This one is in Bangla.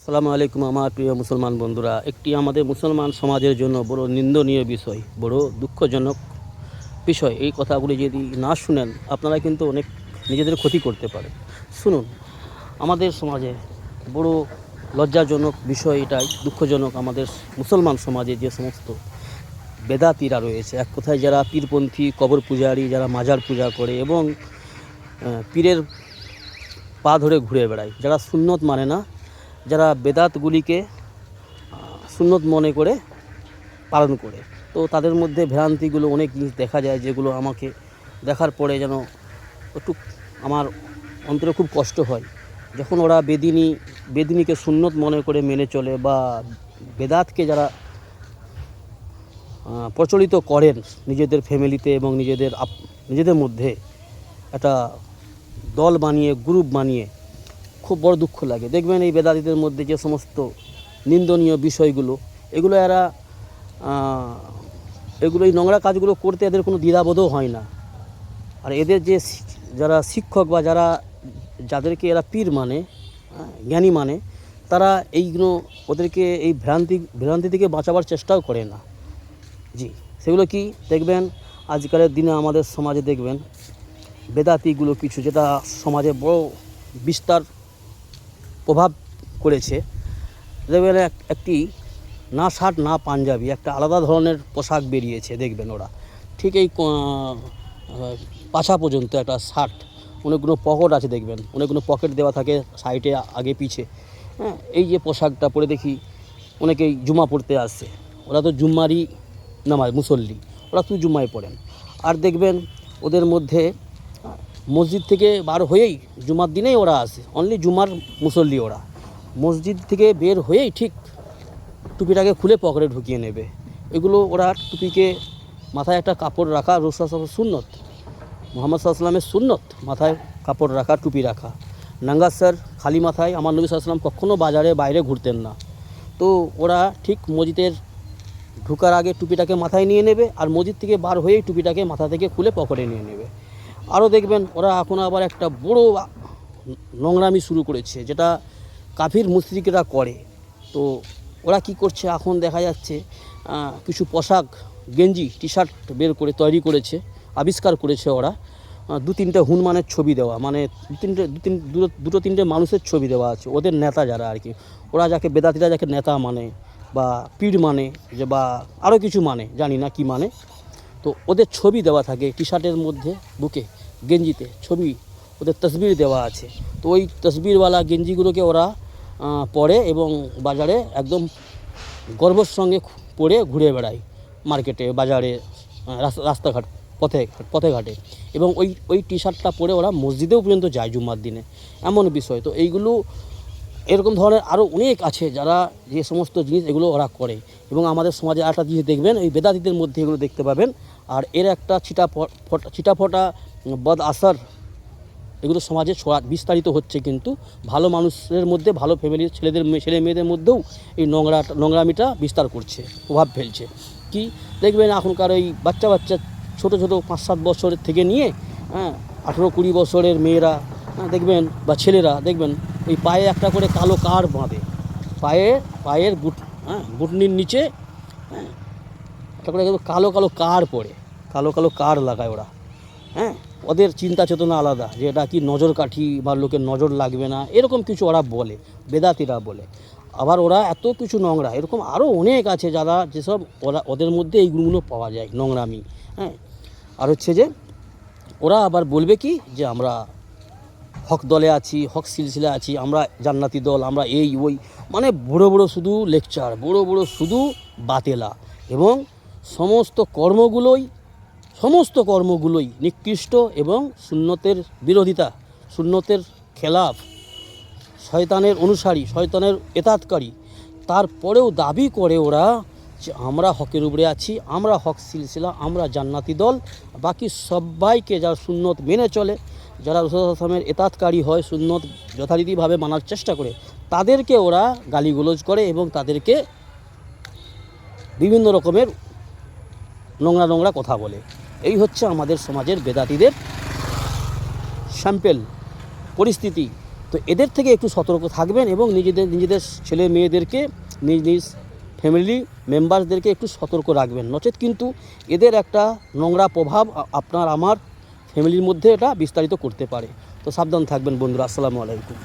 আসসালামু আলাইকুম আমার প্রিয় মুসলমান বন্ধুরা। একটি আমাদের মুসলমান সমাজের জন্য বড় নিন্দনীয় বিষয়, বড় দুঃখজনক বিষয়। এই কথাগুলি যদি না শুনেন আপনারা কিন্তু অনেক নিজেদের ক্ষতি করতে পারেন। শুনুন, আমাদের সমাজে বড় লজ্জাজনক বিষয় এটাই, দুঃখজনক। আমাদের মুসলমান সমাজে যে সমস্ত বেদাতিরা রয়েছে, এক কথায় যারা পীরপন্থী, কবর পূজারী, যারা মাজার পূজা করে এবং পীরের পা ধরে ঘুরে বেড়ায়, যারা সুন্নত মানে না, যারা বেদাতগুলিকে সুন্নত মনে করে পালন করে, তো তাদের মধ্যে ভ্রান্তিগুলো অনেক জিনিস দেখা যায়, যেগুলো আমাকে দেখার পরে যেন একটু আমার অন্তরে খুব কষ্ট হয়। যখন ওরা বেদিনীকে সুন্নত মনে করে মেনে চলে, বা বেদাতকে যারা প্রচলিত করেন নিজেদের ফ্যামিলিতে এবং নিজেদের মধ্যে একটা দল বানিয়ে, গ্রুপ বানিয়ে, খুব বড় দুঃখ লাগে। দেখবেন এই বেদাতিদের মধ্যে যে সমস্ত নিন্দনীয় বিষয়গুলো, এগুলো এই নোংরা কাজগুলো করতে এদের কোনো দ্বিধাবোধও হয় না। আর এদের যারা শিক্ষক বা যাদেরকে এরা পীর মানে, জ্ঞানী মানে, তারা এইগুলো ওদেরকে এই ভ্রান্তি থেকে বাঁচাবার চেষ্টাও করে না। জি, সেগুলো কি দেখবেন আজকালের দিনে আমাদের সমাজে দেখবেন বেদাতিগুলো কিছু, যেটা সমাজে বড় বিস্তার প্রভাব করেছে। দেখবেন একটি না শার্ট না পাঞ্জাবি, একটা আলাদা ধরনের পোশাক বেরিয়েছে। দেখবেন ওরা ঠিক এই পাছা পর্যন্ত একটা শার্ট, অনেকগুলো পকেট আছে, দেখবেন অনেকগুলো পকেট দেওয়া থাকে সাইডে, আগে পিছে। হ্যাঁ, এই যে পোশাকটা পরে দেখি অনেকেই জুমা পড়তে আসে। ওরা তো জুম্মারই নামাজ মুসল্লি, ওরা তো জুম্মায় পড়েন। আর দেখবেন ওদের মধ্যে মসজিদ থেকে বার হয়েই, জুমার দিনেই ওরা আসে, অনলি জুমার মুসল্লি। ওরা মসজিদ থেকে বের হয়েই ঠিক টুপিটাকে খুলে পকেটে ঢুকিয়ে নেবে। এগুলো ওরা টুপিকে মাথায় একটা কাপড় রাখা, রাসূলুল্লাহ সুন্নত, মুহাম্মদ সাল্লাল্লাহু আলাইহি ওয়াসাল্লামের সুন্নত, মাথায় কাপড় রাখা, টুপি রাখা। নাঙ্গা স্যার খালি মাথায় আমার নবী সাল্লাল্লাহু আলাইহি ওয়াসাল্লাম কখনও বাজারে বাইরে ঘুরতেন না। তো ওরা ঠিক মসজিদের ঢোকার আগে টুপিটাকে মাথায় নিয়ে নেবে, আর মসজিদ থেকে বার হয়েই টুপিটাকে মাথা থেকে খুলে পকেটে নিয়ে নেবে। আরও দেখবেন ওরা এখন আবার একটা বড় নোংরামি শুরু করেছে, যেটা কাফির মুশরিকরা করে। তো ওরা কি করছে, এখন দেখা যাচ্ছে কিছু পোশাক, গেঞ্জি, টি শার্ট বের করে তৈরি করেছে, আবিষ্কার করেছে ওরা। দু তিনটে হুনমানের ছবি দেওয়া, মানে দুটো তিনটে মানুষের ছবি দেওয়া আছে, ওদের নেতা যারা আর কি। ওরা বেদাতিরা যাকে নেতা মানে বা পীর মানে, যে বা আরও কিছু মানে, জানি না কি মানে, তো ওদের ছবি দেওয়া থাকে টি শার্টের মধ্যে, বুকে, গেঞ্জিতে ছবি, ওদের তসবির দেওয়া আছে। তো ওই তসবিরওয়ালা গেঞ্জিগুলোকে ওরা পরে এবং বাজারে একদম গর্বর সঙ্গে পরে ঘুরে বেড়ায়, মার্কেটে, বাজারে, রাস্তাঘাট, পথে ঘাটে। এবং ওই টি শার্টটা পরে ওরা মসজিদেও পর্যন্ত যায় জুম্মার দিনে, এমন বিষয়। তো এইগুলো, এরকম ধরনের আরও অনেক আছে যারা যে সমস্ত জিনিস এগুলো ওরা করে। এবং আমাদের সমাজে একটা জিনিস দেখবেন, এই বেদাতিদের মধ্যে এগুলো দেখতে পাবেন। আর এর একটা ছিটাফোটা বদ আসার এগুলো সমাজে বিস্তারিত হচ্ছে, কিন্তু ভালো মানুষের মধ্যে, ভালো ফ্যামিলির ছেলে মেয়েদের মধ্যেও এই নোংরামিটা বিস্তার করছে, প্রভাব ফেলছে। কি দেখবেন এখনকার ওই বাচ্চা ছোটো 5-7 বছরের থেকে নিয়ে 18-20 বছরের মেয়েরা দেখবেন, বা ছেলেরা দেখবেন, ওই পায়ে একটা করে কালো কার বাঁধে, পায়ের বুটনির নিচে একটা করে কালো কার পরে, কালো কার লাগায় ওরা। ওদের চিন্তা চেতনা আলাদা, যে এটা কি নজর কাঠি বা লোকের নজর লাগবে না, এরকম কিছু ওরা বলে, বেদাতিরা বলে। আবার ওরা এত কিছু নোংরা, এরকম আরও অনেক আছে যারা, যেসব ওদের মধ্যে এইগুলো পাওয়া যায়, নোংরামি। আর হচ্ছে যে ওরা আবার বলবে কি, যে আমরা হক দলে আছি, হক সিলসিলা আছি, আমরা জান্নাতি দল, আমরা এই ওই, মানে বড় শুধু লেকচার, বড় শুধু বাতেলা। এবং সমস্ত কর্মগুলোই নিকৃষ্ট এবং সুন্নতের বিরোধিতা, সুন্নতের খেলাফ, শয়তানের অনুসারী, শয়তানের এতাতকারী। তারপরেও দাবি করে ওরা যে আমরা হকের উপরে আছি, আমরা হক সিলসিলা, আমরা জান্নাতি দল। বাকি সবাইকে, যারা সুন্নত মেনে চলে, যারা রাসূলুল্লাহ সাল্লাল্লাহু আলাইহি ওয়াসাল্লামের এতাতকারী হয়, সুন্নত যথারীতিভাবে মানার চেষ্টা করে, তাদেরকে ওরা গালিগালাজ করে এবং তাদেরকে বিভিন্ন রকমের নোংরা কথা বলে। এই হচ্ছে আমাদের সমাজের বেদাতিদের স্যাম্পেল পরিস্থিতি। তো এদের থেকে একটু সতর্ক থাকবেন এবং নিজেদের ছেলে মেয়েদেরকে নিজ ফ্যামিলি মেম্বারসদেরকে একটু সতর্ক রাখবেন, নচেত কিন্তু এদের একটা নোংরা প্রভাব আপনার আমার ফ্যামিলির মধ্যে এটা বিস্তারিত করতে পারে। তো সাবধান থাকবেন বন্ধুরা। আসসালামু আলাইকুম।